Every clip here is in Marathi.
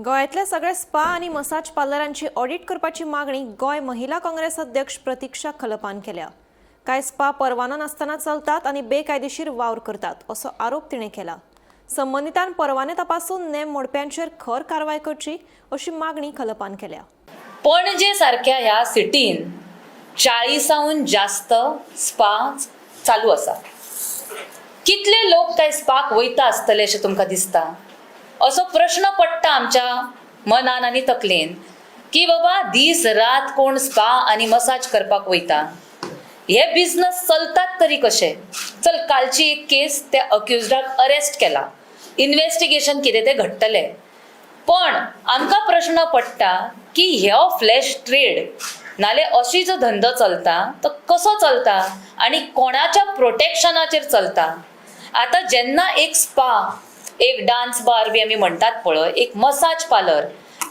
गोंयांतल्या सगळ्या स्पा आणि मसाज पार्लरांची ऑडिट करपाची मागणी गोंय महिला काँग्रेस अध्यक्ष प्रतीक्षा खलपान केल्या। कांय स्पा परवानो नासतना चलतात आणि बेकायदेशीर वावर करतात असो आरोप तिणें केला। संबंधितान परवाने तपासून नेम मोडप्यांचेर खर कारवाय करची अशी मागणी खलपान केल्या। पणजे सारख्या ह्या सिटीन 40हून जास्त स्पा चालू आसा। कितले लोक काय स्पाक वयता आसतले अशें तुमकां दिसता? असो प्रश्न पडटा आमच्या मनान आनी तकलेन की बाबा दीस रात कोण स्पा आनी मसाज करपाक वयता। हे बिझनस चलतात तरी कशे? चल, कालची एक केस त्या अक्युज्डाक अरेस्ट केला, इन्व्हेस्टिगेशन कितें तें घडटलें। पण आमकां प्रश्न पडटा की ह्यो फ्लॅश ट्रेड नाले अशी जो धंदो चलता तो कसो चलता आनी कोणाच्या प्रोटेक्शनाचेर चलता। आता जेन्ना एक स्पा, एक डान्स बार बी आमी म्हणटात पळय, एक मसाज पार्लर,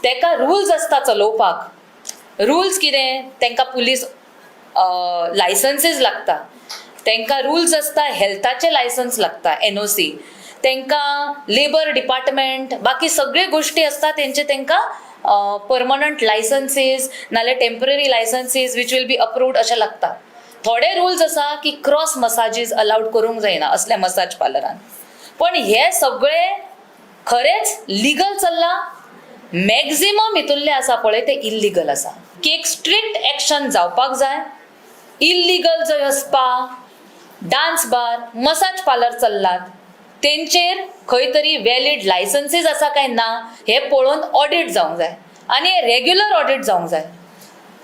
तेका रुल्स आसता चलोवपाक। रुल्स कितें? तेंकां पुलीस लायसन्सीस लागता, तेंकां रुल्स आसता हेल्थाचे लायसन्स लागता, NOC, तेंकां लेबर डिपार्टमेंट, बाकी सगळे गोष्टी आसता तेंचे तेंकां परमनंट लायसन्सीस नाले temporary licences which will be approved अशें लागता। थोडे रुल्स आसा की क्रॉस मसाजीस अलाउड करूंक जायना असल्या मसाज पार्लरान। पण हे सगळे खरेच लीगल चल्ला? मॅक्झिमम हितुल्ले आसा पळय ते इल्लीगल आसा। की एक स्ट्रिक्ट एक्शन जावपाक जाय। इल्लीगल जो spa, dance bar, massage parlour चल्लात तेंचेर खंय तरी वॅलिड लायसन्सीस आसा काय ना हे पळोवन ऑडिट जावंक जाय आनी रेग्युलर ऑडिट जावंक जाय।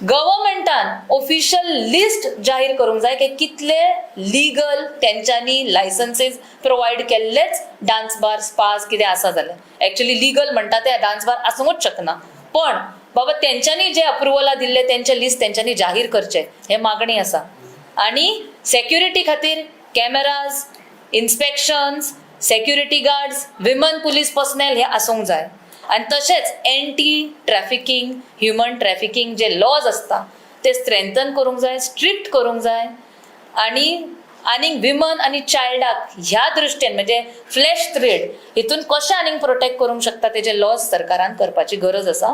गव्हर्मेंटान ऑफिशियल लिस्ट जाहीर करूंक जाय की कितले लीगल तेंच्यांनी लायसन्सीस प्रोवायड केल्लेच डान्स बार, स्पास कितें आसा जाल्यार। एक्चुअली लीगल म्हणटा ते डान्स बार आसूंकच शकना, पण बाबा तेंच्यांनी जे अप्रुवला दिल्ले तेंचे लिस्ट तेंच्यांनी जाहीर करचे हे मागणी आसा। आनी सेक्युरिटी खातीर cameras, inspections, security guards, women police personnel हे आसूंक जाय। आनी तशेंच एंटी ट्रॅफिकिंग, ह्युमन ट्रॅफिकिंग जे लॉज आसता ते स्ट्रेंथन करूंक जाय, स्ट्रिक्ट करूंक जाय। आनी विमन आनी चायल्डाक ह्या दृश्टीन म्हणजे फ्लॅश ट्रेड हितून कशें आनीक प्रोटेक्ट करूंक शकता तेजे लॉज सरकारान करपाची गरज आसा।